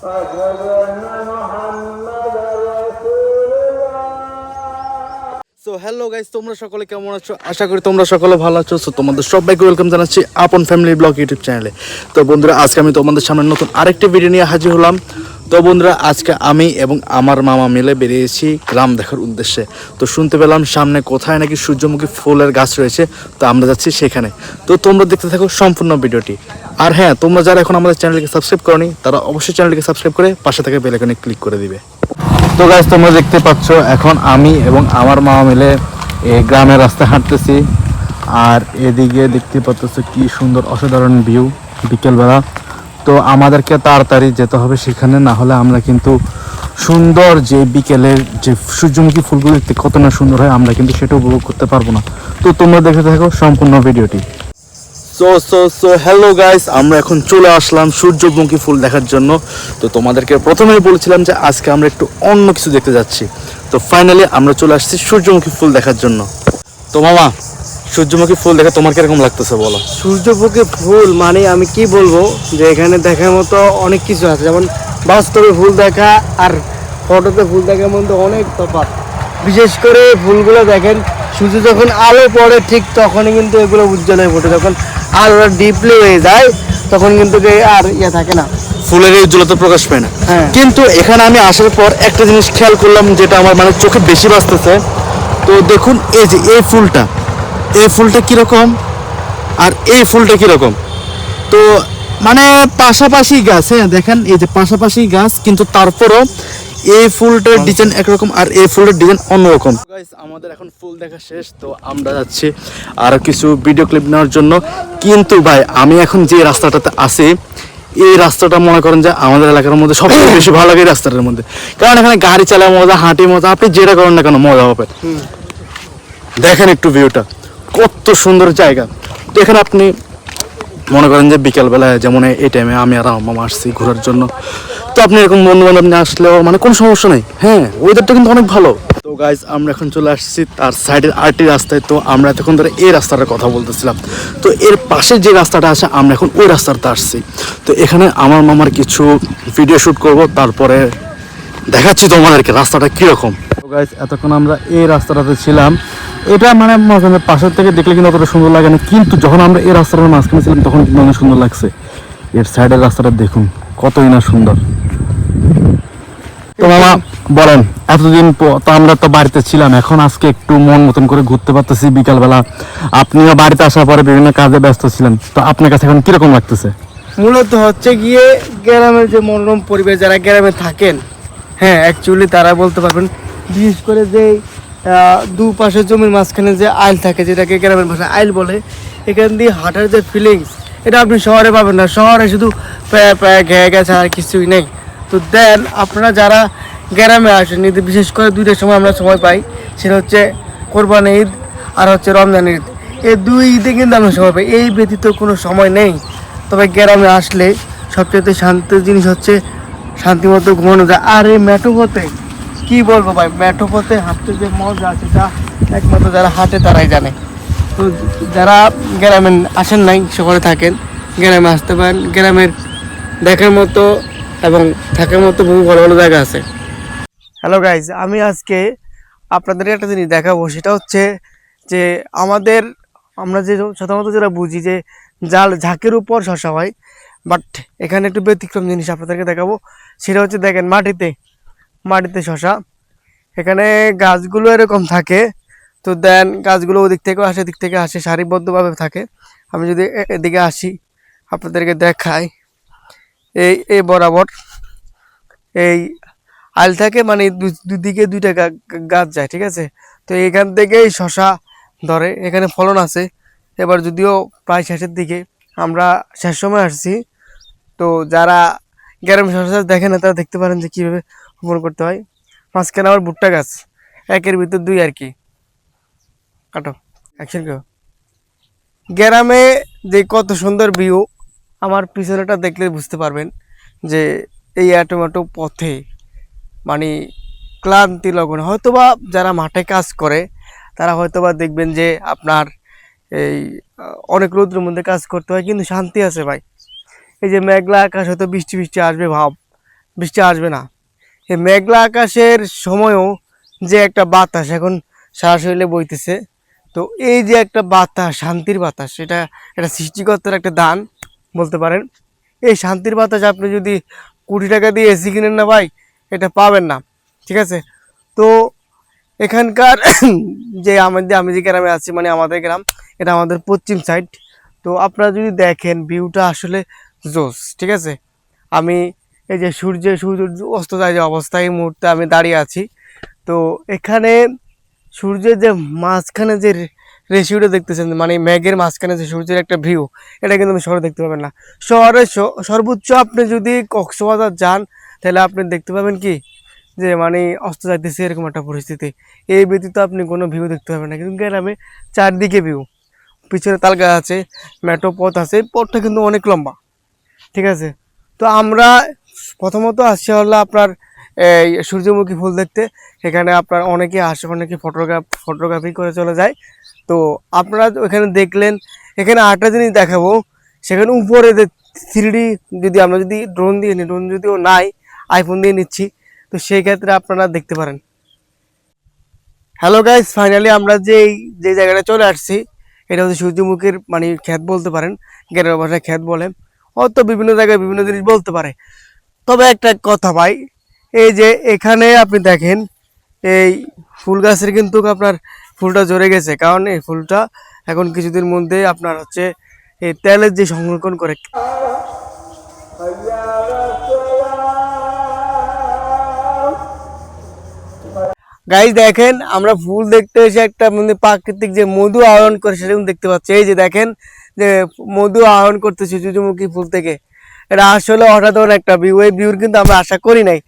So hello guys, তোমরা সকলে কেমন আছো? আশা করি তোমরা সকলে ভালো আছো। সো তোমাদের সবাইকে ওয়েলকাম জানাচ্ছি আপন ফ্যামিলি ব্লগ ইউটিউব চ্যানেলে। তো বন্ধুরা, আজকে আমি তোমাদের সামনে নতুন আরেকটি ভিডিও নিয়ে হাজির হলাম। তো বন্ধুরা, আজকে আমি এবং আমার মামা মিলে বেরিয়েছি গ্রাম দেখার উদ্দেশ্যে। তো শুনতে পেলাম সামনে কোথায় নাকি সূর্যমুখী ফুলের গাছ রয়েছে, তো আমরা যাচ্ছি সেখানে। তো তোমরা দেখতে থাকো সম্পূর্ণ ভিডিওটি। আর হ্যাঁ, তোমরা যারা এখন আমাদের চ্যানেলকে সাবস্ক্রাইব করনি, তারা অবশ্যই চ্যানেলকে সাবস্ক্রাইব করে পাশে থাকা বেল আইকনে ক্লিক করে দিবে। তো গাইস, তোমরা দেখতে পাচ্ছ এখন আমি এবং আমার মামা মিলে এই গ্রামের রাস্তায় হাঁটতেছি। আর এদিকে দেখতে পাচ্ছ কি সুন্দর অসাধারণ ভিউ বিকেলবেলা। তো আমাদেরকে তাড়াতাড়ি যেতে হবে সেখানে, না হলে আমরা কিন্তু সুন্দর যে বিকেলের যে সূর্যমুখী ফুলগুলো দেখতে কত না সুন্দর হয়, আমরা কিন্তু সেটা উপভোগ করতে পারবো না। তো তোমরা দেখে থাকো সম্পূর্ণ ভিডিওটি। সো হ্যালো গাইস, আমরা এখন চলে আসলাম সূর্যমুখী ফুল দেখার জন্য। তো তোমাদেরকে প্রথমেই বলেছিলাম যে আজকে আমরা একটু অন্য কিছু দেখতে যাচ্ছি। তো ফাইনালি আমরা চলে আসছি সূর্যমুখী ফুল দেখার জন্য। তো মামা, সূর্যমুখী ফুল দেখে তোমার কিরকম লাগতেছে বলো? সূর্যমুখী ফুল মানে আমি কি বলবো, যে এখানে দেখার মতো অনেক কিছু আছে। যেমন বাস্তবে ফুল দেখা আর ফটোতে ফুল দেখার মধ্যে অনেক তফাৎ। বিশেষ করে ফুলগুলো দেখেন, সূর্য যখন আলো পড়ে ঠিক তখনই কিন্তু এগুলো উজ্জ্বল হয়ে ওঠে। যখন আলোটা ডিপলি হয়ে যায় তখন কিন্তু আর থাকে না, ফুলের এই উজ্জ্বলতা প্রকাশ পায় না। হ্যাঁ। কিন্তু এখানে আমি আসার পর একটা জিনিস খেয়াল করলাম, যেটা আমার মানে চোখে বেশি বাজতেছে। তো দেখুন, এই যে এই ফুলটা কিরকম আর এই ফুলটা কিরকম। তো মানে পাশাপাশি গাছ, হ্যাঁ দেখেন এই যে পাশাপাশি গাছ, কিন্তু তারপরও এই ফুলটার ডিজাইন একরকম আর এই ফুলের ডিজাইন অন্যরকম। গাইস, আমাদের এখন ফুল দেখা শেষ। তো আমরা যাচ্ছি আরো কিছু ভিডিও ক্লিপ নেওয়ার জন্য। কিন্তু ভাই, আমি এখন যে রাস্তাটাতে আছি, এই রাস্তাটা মনে করেন যে আমাদের এলাকার মধ্যে সবচেয়ে বেশি ভালো লাগে এই রাস্তাটার মধ্যে। কারণ এখানে গাড়ি চালায় মজা, হাঁটি মজা, আপনি যেটা করেন না কেন মজা হবে। দেখেন একটু ভিউটা, কত সুন্দর জায়গা। তো এখানে আপনি মনে করেন যে বিকেলবেলায় যেমন এই টাইমে আমি আর মামা আসছি ঘোরার জন্য। তো আপনি এরকম বন্ধু বান্ধব নিয়ে আসলেও মানে কোনো সমস্যা নেই। হ্যাঁ, ওয়েদারটা কিন্তু অনেক ভালো। তো গাইজ, আমরা এখন চলে আসছি তার সাইডের আরেকটি রাস্তায়। তো আমরা এতক্ষণ ধরে এই রাস্তাটার কথা বলতেছিলাম। তো এর পাশে যে রাস্তাটা আছে, আমরা এখন ওই রাস্তাতে আসছি। তো এখানে আমার মামার কিছু ভিডিও শ্যুট করব, তারপরে দেখাচ্ছি তোমাদেরকে রাস্তাটা কীরকম। তো গাইজ, এতক্ষণ আমরা এই রাস্তাটাতে ছিলাম। এটা মানে পাশের থেকে দেখলে কিন্তু অতটা সুন্দর লাগে না, কিন্তু যখন আমরা এই রাস্তাটার মাঝখানে ছিলাম তখন কিন্তু অনেক সুন্দর লাগছে। এর সাইডের রাস্তাটা দেখুন কতই না সুন্দর। তো মামা বলেন, এতদিন তো আমরা তো বাড়িতে ছিলাম, এখন আজকে একটু মন মতন করে ঘুরতে পারতেছি বিকালবেলা। আপনিও বাড়িতে আসার পরে বিভিন্ন কাজে ব্যস্ত ছিলেন, তো আপনার কাছে এখন কিরকম লাগতেছে? মূলত হচ্ছে গিয়ে গ্রামের যে মনোরম পরিবেশ, যারা গ্রামে থাকেন, হ্যাঁ অ্যাকচুয়ালি তারা বলতে পারবেন। বিশেষ করে যে দুপাশে জমির মাঝখানে যে আইল থাকে, যেটাকে গ্রামের ভাষায় আইল বলে, এখান দিয়ে হাঁটার যে ফিলিংস, এটা আপনি শহরে পাবেন না। শহরে শুধু ঘেয়ে গেছে আর কিছুই নেই। তো দেন আপনারা যারা গ্রামে আসেন, ঈদ বিশেষ করে দুইটার সময় আমরা সময় পাই, সেটা হচ্ছে কোরবানি ঈদ আর হচ্ছে রমজান ঈদ। এই দুই ঈদে কিন্তু আমরা সময় পাই, এই ব্যতীত কোনো সময় নেই। তবে গ্রামে আসলে সবচেয়ে শান্তির জিনিস হচ্ছে শান্তিমতো ঘুমানো যায়। আর এই মেঠো পথে কী বলবো ভাই, মেঠো পথে হাঁটতে যে মজা আছে, যা একমাত্র যারা হাঁটে তারাই জানে। তো যারা গ্রামে আসেন নাই, শহরে থাকেন, গ্রামে আসতে পারেন। গ্রামের দেখার মতো এবং থাকার মতো বহু ভালো ভালো জায়গা আছে। হ্যালো গাইজ, আমি আজকে আপনাদের একটা জিনিস দেখাবো। সেটা হচ্ছে যে আমরা যে সাধারণত যেটা বুঝি যে ঝাঁকের উপর শশা হয়, বাট এখানে একটু ব্যতিক্রম জিনিস আপনাদেরকে দেখাবো। সেটা হচ্ছে দেখেন মাটিতে শশা। এখানে গাছগুলো এরকম থাকে। তো দেন গাছগুলো ওদিক থেকেও আসে, এদিক থেকে আসে, সারিবদ্ধভাবে থাকে। আমি যদি এদিকে আসি আপনাদেরকে দেখাই, এই বরাবর এই আইল থাকে, মানে দুদিকে দুইটা গাছ যায়, ঠিক আছে। তো এখান থেকেই শশা ধরে, এখানে ফলন আছে। এবার যদিও প্রায় শেষের দিকে, আমরা শেষ সময় আসছি। তো যারা গ্রামে শশা দেখেন না, তারা দেখতে পারেন যে কীভাবে রোপণ করতে হয়। মাঝখানে আবার ভুট্টা গাছ, একের ভিতর দুই আর কি। কাটো অ্যাকশন কেউ গ্রামে যে কত সুন্দর ভিউ, আমার পিছনেটা দেখলে বুঝতে পারবেন যে এই অটোমেটো পথে মানে ক্লান্তি লগ্ন। হয়তোবা যারা মাঠে কাজ করে তারা হয়তোবা দেখবেন যে আপনার এই অনেক রৌদ্রের মধ্যে কাজ করতে হয়, কিন্তু শান্তি আছে ভাই। এই যে মেঘলা আকাশ, হয়তো বৃষ্টি আসবে ভাব, বৃষ্টি আসবে না। এই মেঘলা আকাশের সময়ও যে একটা বাতাস এখন সারা শরীরে বইতেছে, তো এই যে একটা বাতাস, শান্তির বাতাস, এটা সৃষ্টিকর্তার একটা দান বলতে পারেন। এই শান্তির বাতাস আপনি যদি কোটি টাকা দিয়ে এসি কিনেন না ভাই, এটা পাবেন না। ঠিক আছে? তো এখানকার যে আমি যে গ্রামে আছি, মানে আমাদের গ্রাম, এটা আমাদের পশ্চিম সাইড। তো আপনারা যদি দেখেন ভিউটা আসলে জোস। ঠিক আছে? আমি এই যে সূর্য অস্ত যায় যে অবস্থায় এই মুহূর্তে আমি দাঁড়িয়ে আছি। তো এখানে সূর্যের যে মাঝখানে যে রেশিওটা দেখতেছেন, মানে মেঘের মাঝখানে যে সূর্যের একটা ভিউ, এটা কিন্তু আমি শহরে দেখতে পাবেন না। শহরে সর্বোচ্চ আপনি যদি কক্সবাজার যান, তাহলে আপনি দেখতে পাবেন কি যে মানে অস্ত যাইতেছে এরকম একটা পরিস্থিতি। এই ব্যতীত আপনি কোনো ভিউ দেখতে পাবেন না। কিন্তু গ্রামে চারদিকে ভিউ, পিছনে তাল গাছ আছে, মেঠো পথ আছে, এই পথটা কিন্তু অনেক লম্বা। ঠিক আছে? তো আমরা প্রথমত আসছি হলো আপনার এই সূর্যমুখী ফুল দেখতে। এখানে আপনার অনেকে আসে, অনেকে ফটোগ্রাফি করে চলে যায়। তো আপনারা ওখানে দেখলেন, এখানে আরেকটা জিনিস দেখাবো। সেখানে উপরে যে 3D, যদি আমরা যদি ড্রোন দিয়ে নিই, ড্রোন যদিও নাই, আইফোন দিয়ে নিচ্ছি, তো সেই ক্ষেত্রে আপনারা দেখতে পারেন। হ্যালো গাইস, ফাইনালি আমরা যে জায়গাটা চলে আসছি, এটা হচ্ছে সূর্যমুখীর মানে ক্ষেত বলতে পারেন, গ্রামের ভাষায় ক্ষেত বলে, হয়তো বিভিন্ন জায়গায় বিভিন্ন জিনিস বলতে পারে। তবে একটা কথা ভাই, এই যে এখানে আপনি দেখেন এই ফুল গাছের কিন্তু আপনার ফুলটা ঝরে গেছে, কারণ এই ফুলটা এখন কিছুদিন মধ্যে আপনার হচ্ছে এই তেলের যে সংরক্ষণ করে। গাইজ দেখেন, আমরা ফুল দেখতে এসে একটা মানে প্রাকৃতিক যে মধু আহরণ করে সেটা কিন্তু দেখতে পাচ্ছি। এই যে দেখেন যে মধু আহরণ করতেছে সূর্যমুখী ফুল থেকে, এটা আসলে অসাধারণ একটা ভিউ। এই ভিউর কিন্তু আমরা আশা করি নাই।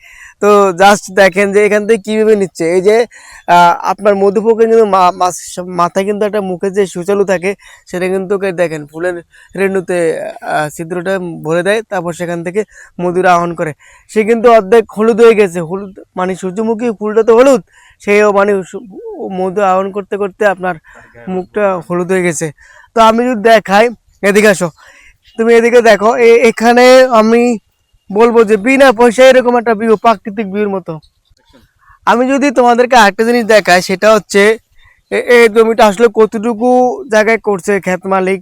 তো জাস্ট দেখেন যে এখান থেকে কীভাবে নিচ্ছে। এই যে আপনার মধুপোকের কিন্তু মাথায় কিন্তু একটা মুখে যে সুচালু থাকে, সেটা কিন্তু দেখেন ফুলের রেণুতে ছিদ্রটা ভরে দেয়, তারপর সেখান থেকে মধুর আহরণ করে। সে কিন্তু অর্ধেক হলুদ হয়ে গেছে, হলুদ মানে সূর্যমুখী ফুলটা তো হলুদ, সেও মানে মধু আহরণ করতে করতে আপনার মুখটা হলুদ হয়ে গেছে। তো আমি যদি দেখাই, এদিকে আসো, তুমি এদিকে দেখো, এখানে আমি বলবো যে বিনা পয়সায় এরকম একটা ভিউ, প্রাকৃতিক ভিউর মতো। আমি যদি তোমাদেরকে আরেকটা জিনিস দেখাই, সেটা হচ্ছে এই জমিটা আসলে কতটুকু জায়গায় করছে ক্ষেত মালিক।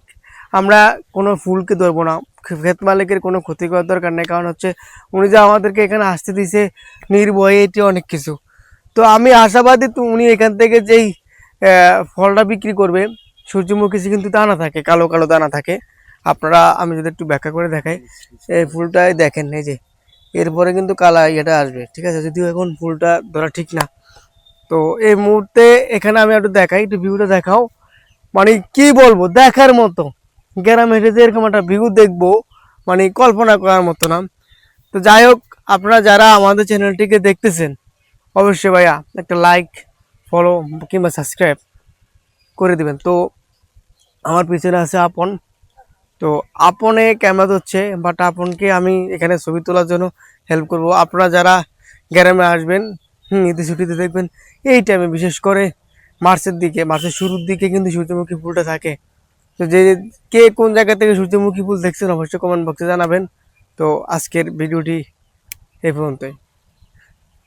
আমরা কোনো ফুলকে ধরবো না, ক্ষেত মালিকের কোনো ক্ষতি করার দরকার নেই, কারণ হচ্ছে উনি যে আমাদেরকে এখানে আসতে দিছে নির্ভয়ে, এটি অনেক কিছু। তো আমি আশাবাদী তো উনি এখান থেকে যেই ফলটা বিক্রি করবে, সূর্যমুখী কিন্তু দানা থাকে, কালো কালো দানা থাকে। আপনারা আমি যদি একটু ব্যাখ্যা করে দেখাই, এই ফুলটাই দেখেন, এই যে এরপরে কিন্তু কালা ইয়েটা আসবে। ঠিক আছে? যদিও এখন ফুলটা ধরা ঠিক না। তো এই মুহূর্তে এখানে আমি একটু দেখাই, একটু ভিউটা দেখাও, মানে কি বলবো, দেখার মতো। গ্রামে হেঁটে যে এরকম একটা ভিউ দেখবো, মানে কল্পনা করার মতো না। তো যাই হোক, আপনারা যারা আমাদের চ্যানেলটিকে দেখতেছেন, অবশ্যই ভাইয়া একটা লাইক, ফলো কিংবা সাবস্ক্রাইব করে দিবেন। তো আমার পিছনে আছে আপন, তো আপনে ক্যামেরা ধরছে, বাট আপনকে আমি এখানে ছবি তোলার জন্য হেল্প করব। আপনারা যারা গ্রামে আসবেন, ঈদের ছুটিতে দেখবেন, এই টাইমে বিশেষ করে মার্চের দিকে, মার্চের শুরুর দিকে কিন্তু সূর্যমুখী ফুলটা থাকে। তো যে কে কোন জায়গা থেকে সূর্যমুখী ফুল দেখছেন অবশ্যই কমেন্ট বক্সে জানাবেন। তো আজকের ভিডিওটি এই পর্যন্তই।